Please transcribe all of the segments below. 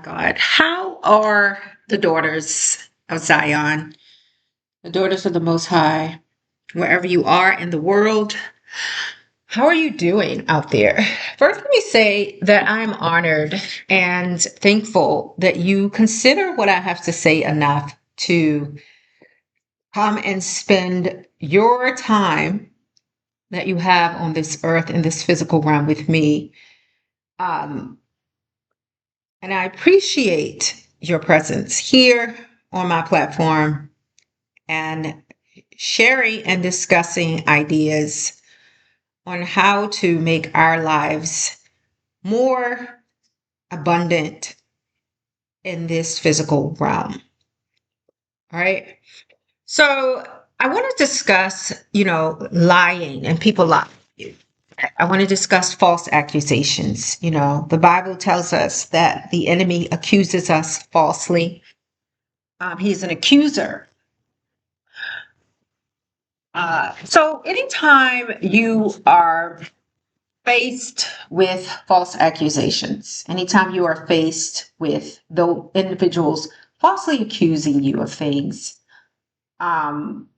God. How are the daughters of Zion, the daughters of the Most High, wherever you are in the world? How are you doing out there? First, let me say that I'm honored and thankful that you consider what I have to say enough to come and spend your time that you have on this earth in this physical realm with me. Um, and I appreciate your presence here on my platform and sharing and discussing ideas on how to make our lives more abundant in this physical realm. All right. So I want to discuss, lying and people lie. I want to discuss false accusations. The Bible tells us that the enemy accuses us falsely. He's an accuser. So anytime you are faced with false accusations, anytime you are faced with those individuals falsely accusing you of things, um,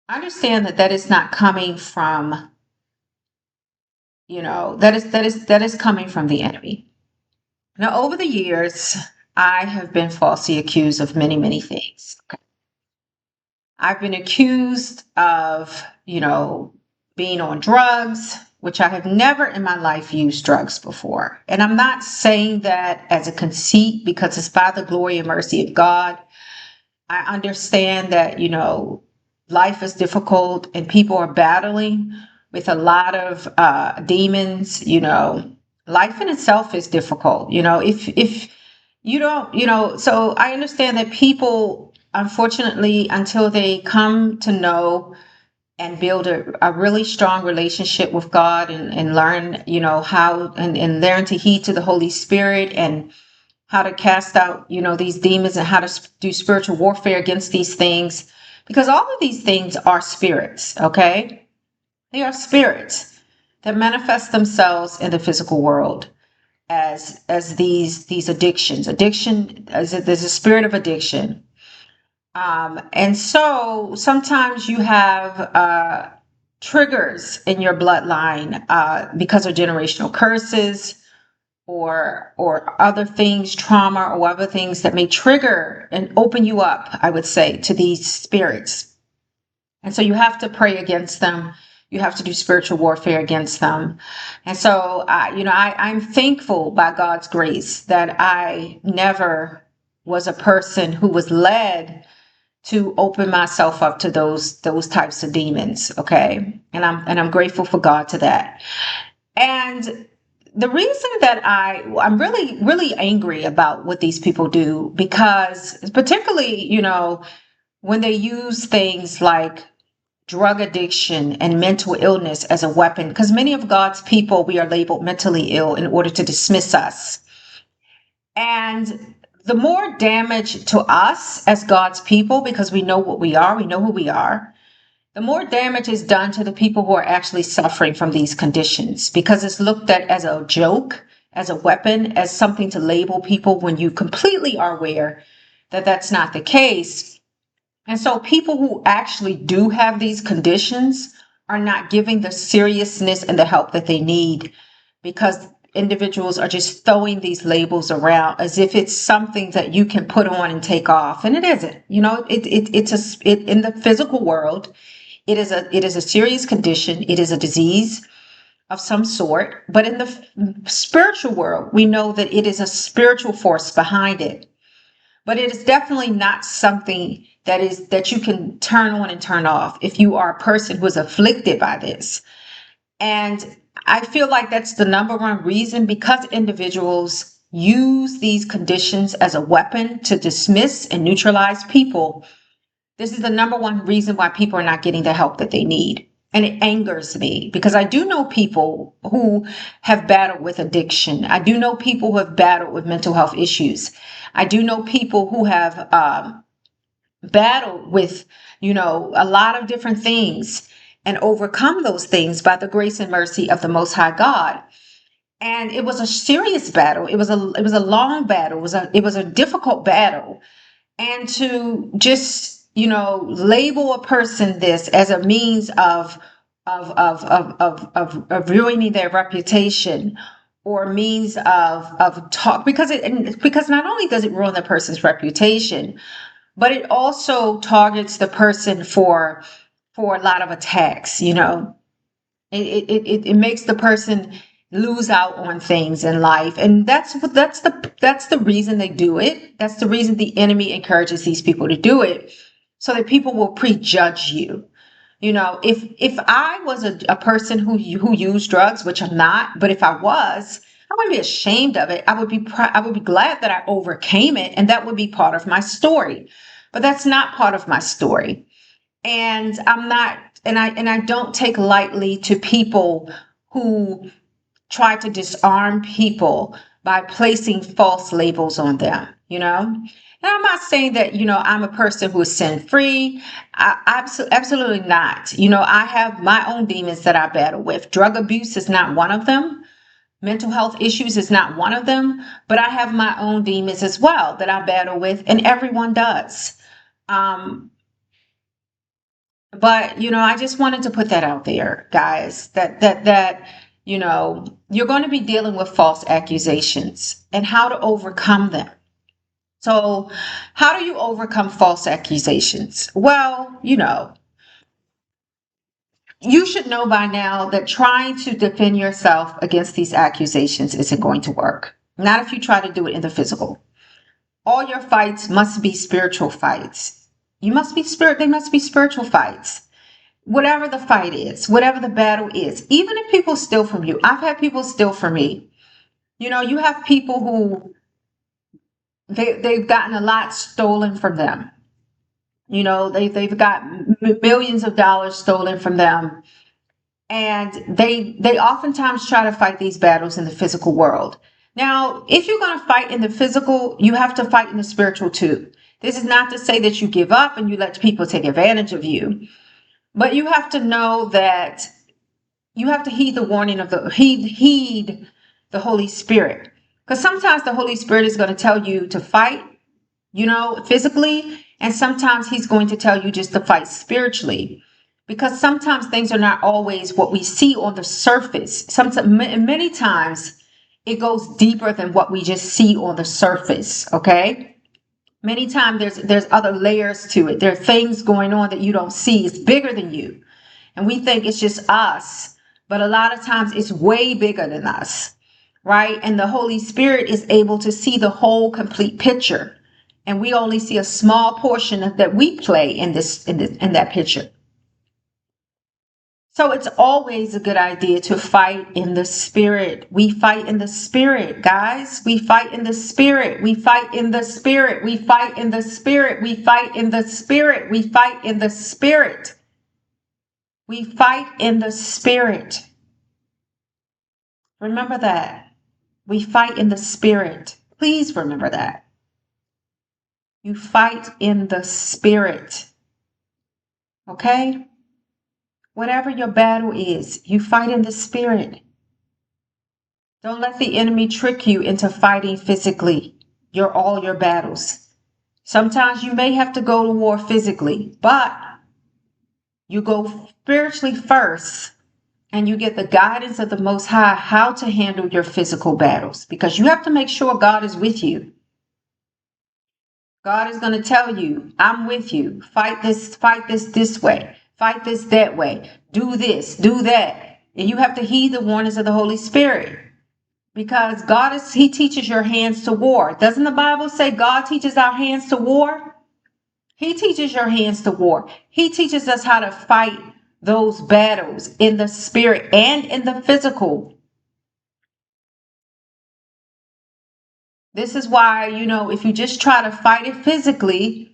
understand that that is not coming from, that is coming from the enemy. Now, over the years, I have been falsely accused of many, many things. I've been accused of, being on drugs, which I have never in my life used drugs before. And I'm not saying that as a conceit because it's by the glory and mercy of God. I understand that, life is difficult and people are battling with a lot of demons. Life in itself is difficult. If you don't, so I understand that people, unfortunately, until they come to know and build a really strong relationship with God and learn, how and learn to heed to the Holy Spirit and how to cast out, these demons and how to do spiritual warfare against these things, because all of these things are spirits, okay? They are spirits that manifest themselves in the physical world as these addictions. There's a spirit of addiction. And so sometimes you have triggers in your bloodline because of generational curses or other things, trauma or other things that may trigger and open you up, I would say, to these spirits. And so you have to pray against them. You have to do spiritual warfare against them. And so, I'm thankful by God's grace that I never was a person who was led to open myself up to those types of demons. Okay. And I'm grateful for God to that. And the reason that I'm really, really angry about what these people do, because particularly, when they use things like drug addiction and mental illness as a weapon, because many of God's people, we are labeled mentally ill in order to dismiss us. And the more damage to us as God's people, because we know what we are, we know who we are, the more damage is done to the people who are actually suffering from these conditions, because it's looked at as a joke, as a weapon, as something to label people when you completely are aware that that's not the case. And so people who actually do have these conditions are not giving the seriousness and the help that they need, because individuals are just throwing these labels around as if it's something that you can put on and take off. And it isn't. In the physical world, it is a serious condition. It is a disease of some sort. But in the spiritual world, we know that it is a spiritual force behind it. But it is definitely not something that you can turn on and turn off if you are a person who is afflicted by this. And I feel like that's the number one reason, because individuals use these conditions as a weapon to dismiss and neutralize people. This is the number one reason why people are not getting the help that they need. And it angers me, because I do know people who have battled with addiction. I do know people who have battled with mental health issues. I do know people who have battled with, a lot of different things and overcome those things by the grace and mercy of the Most High God. And it was a serious battle. It was a long battle. It was a difficult battle. And to just, label a person this as a means of ruining their reputation, or means of talk, because not only does it ruin the person's reputation, but it also targets the person for a lot of attacks. It makes the person lose out on things in life, and that's the reason they do it. That's the reason the enemy encourages these people to do it, so that people will prejudge you. If I was a person who used drugs, which I'm not, but if I was, I wouldn't be ashamed of it. I would be glad that I overcame it, and that would be part of my story. But that's not part of my story. And I'm not, and I don't take lightly to people who try to disarm people by placing false labels on them. And I'm not saying that, I'm a person who is sin free. Absolutely not. I have my own demons that I battle with. Drug abuse is not one of them. Mental health issues is not one of them. But I have my own demons as well that I battle with, and everyone does. Um, but I just wanted to put that out there, guys, that you're going to be dealing with false accusations and how to overcome them. So, how do you overcome false accusations? Well, you should know by now that trying to defend yourself against these accusations isn't going to work. Not if you try to do it in the physical. All your fights must be spiritual fights. They must be spiritual fights. Whatever the fight is, whatever the battle is, even if people steal from you. I've had people steal from me. You have people who they've gotten a lot stolen from them. They've got millions of dollars stolen from them. And they oftentimes try to fight these battles in the physical world. Now, if you're going to fight in the physical, you have to fight in the spiritual too. This is not to say that you give up and you let people take advantage of you, but you have to know that you have to heed the warning of heed the Holy Spirit. Because sometimes the Holy Spirit is going to tell you to fight, physically, and sometimes he's going to tell you just to fight spiritually. Because sometimes things are not always what we see on the surface. Many times it goes deeper than what we just see on the surface. Okay. Many times there's other layers to it. There are things going on that you don't see. It's bigger than you. And we think it's just us, but a lot of times it's way bigger than us, right? And the Holy Spirit is able to see the whole complete picture. And we only see a small portion that we play in that picture. So it's always a good idea to fight in the spirit. We fight in the spirit, guys. We fight in the spirit. We fight in the spirit. We fight in the spirit. We fight in the spirit. We fight in the spirit. We fight in the spirit. Remember that. We fight in the spirit. Please remember that. You fight in the spirit. Okay? Whatever your battle is, you fight in the spirit. Don't let the enemy trick you into fighting physically all your battles. Sometimes you may have to go to war physically, but you go spiritually first, and you get the guidance of the Most High how to handle your physical battles, because you have to make sure God is with you. God is going to tell you, I'm with you. Fight this this way. Fight this that way. Do this, do that. And you have to heed the warnings of the Holy Spirit, because He teaches your hands to war. Doesn't the Bible say God teaches our hands to war? He teaches your hands to war. He teaches us how to fight those battles in the spirit and in the physical. This is why, if you just try to fight it physically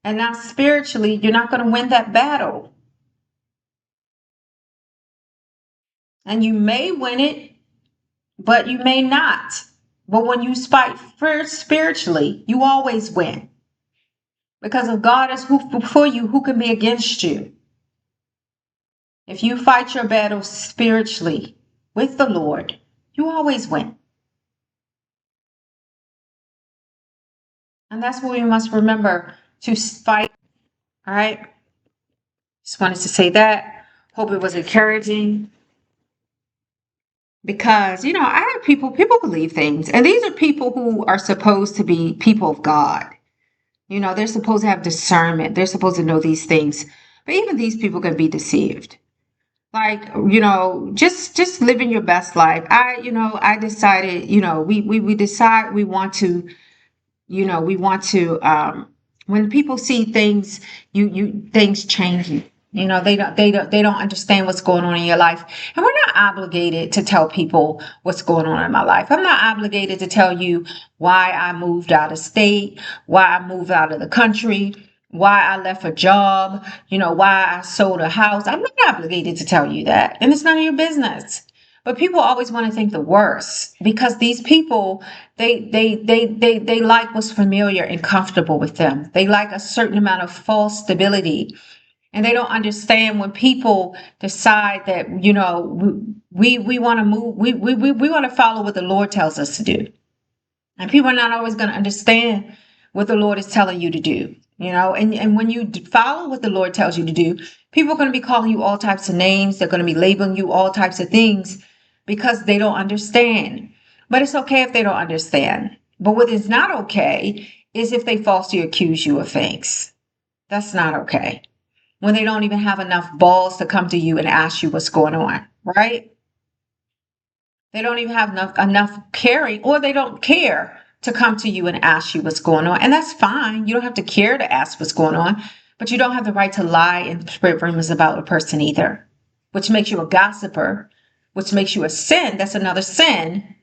and not spiritually, you're not going to win that battle. And you may win it, but you may not. But when you fight first spiritually, you always win. Because if God is for you, who can be against you? If you fight your battle spiritually with the Lord, You always win. And that's what we must remember to fight. All right. Just wanted to say that. Hope it was encouraging because, I have people believe things. And these are people who are supposed to be people of God. They're supposed to have discernment. They're supposed to know these things. But even these people can be deceived. Like, just living your best life. I decided, we decide we want to when people see things, things changing. They don't understand what's going on in your life. And we're not obligated to tell people what's going on in my life. I'm not obligated to tell you why I moved out of state, why I moved out of the country, why I left a job, why I sold a house. I'm not obligated to tell you that. And it's none of your business. But people always want to think the worst because these people, they like what's familiar and comfortable with them. They like a certain amount of false stability. And they don't understand when people decide that, we want to move, we want to follow what the Lord tells us to do. And people are not always going to understand what the Lord is telling you to do, and when you follow what the Lord tells you to do, people are going to be calling you all types of names. They're going to be labeling you all types of things because they don't understand. But it's okay if they don't understand. But what is not okay is if they falsely accuse you of things. That's not okay. When they don't even have enough balls to come to you and ask you what's going on, right? They don't even have enough caring, or they don't care to come to you and ask you what's going on. And that's fine. You don't have to care to ask what's going on, but you don't have the right to lie and spread rumors about a person either, which makes you a gossiper, which makes you a sin. That's another sin,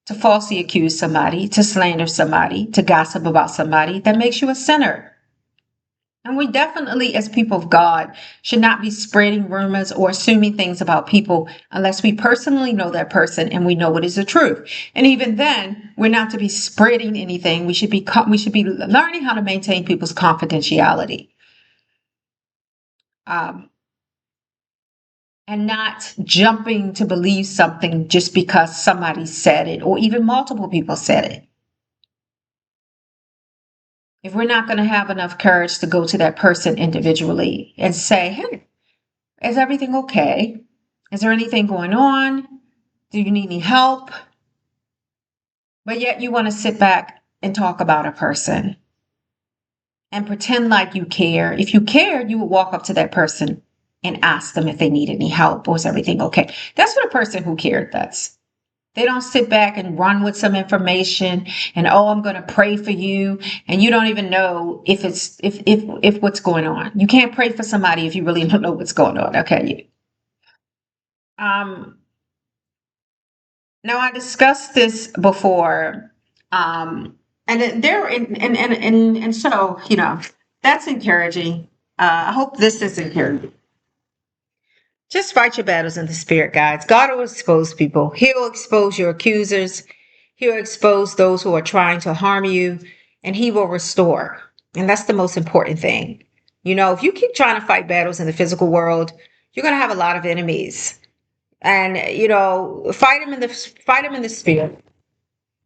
to falsely accuse somebody, to slander somebody, to gossip about somebody. That makes you a sinner. And we definitely, as people of God, should not be spreading rumors or assuming things about people unless we personally know that person and we know what is the truth. And even then, we're not to be spreading anything. We should be learning how to maintain people's confidentiality, and not jumping to believe something just because somebody said it or even multiple people said it. If we're not going to have enough courage to go to that person individually and say, hey, is everything okay? Is there anything going on? Do you need any help? But yet you want to sit back and talk about a person and pretend like you care. If you cared, you would walk up to that person and ask them if they need any help or is everything okay. That's what a person who cared does. They don't sit back and run with some information and, I'm going to pray for you. And you don't even know if what's going on. You can't pray for somebody if you really don't know what's going on. Okay. Now I discussed this before, and there and so that's encouraging. I hope this is encouraging. Just fight your battles in the spirit, guys. God will expose people. He'll expose your accusers. He'll expose those who are trying to harm you, and he will restore. And that's the most important thing. If you keep trying to fight battles in the physical world, you're going to have a lot of enemies. And fight them in the spirit.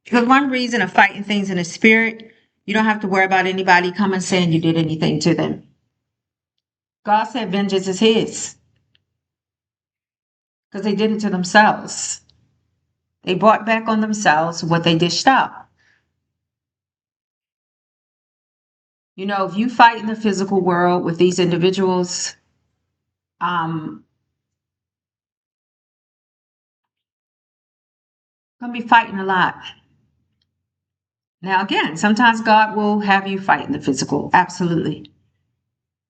Because one reason of fighting things in the spirit, you don't have to worry about anybody coming saying you did anything to them. God said vengeance is his. Because they did it to themselves. They brought back on themselves what they dished out. If you fight in the physical world with these individuals, going to be fighting a lot. Now, again, sometimes God will have you fight in the physical, absolutely.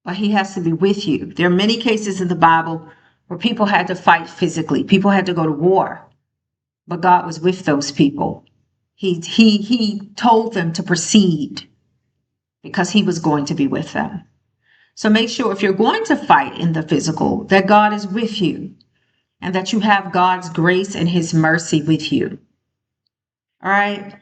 But he has to be with you. There are many cases in the Bible where people had to fight physically. People had to go to war. But God was with those people. He told them to proceed because he was going to be with them. So make sure if you're going to fight in the physical, that God is with you and that you have God's grace and his mercy with you. All right.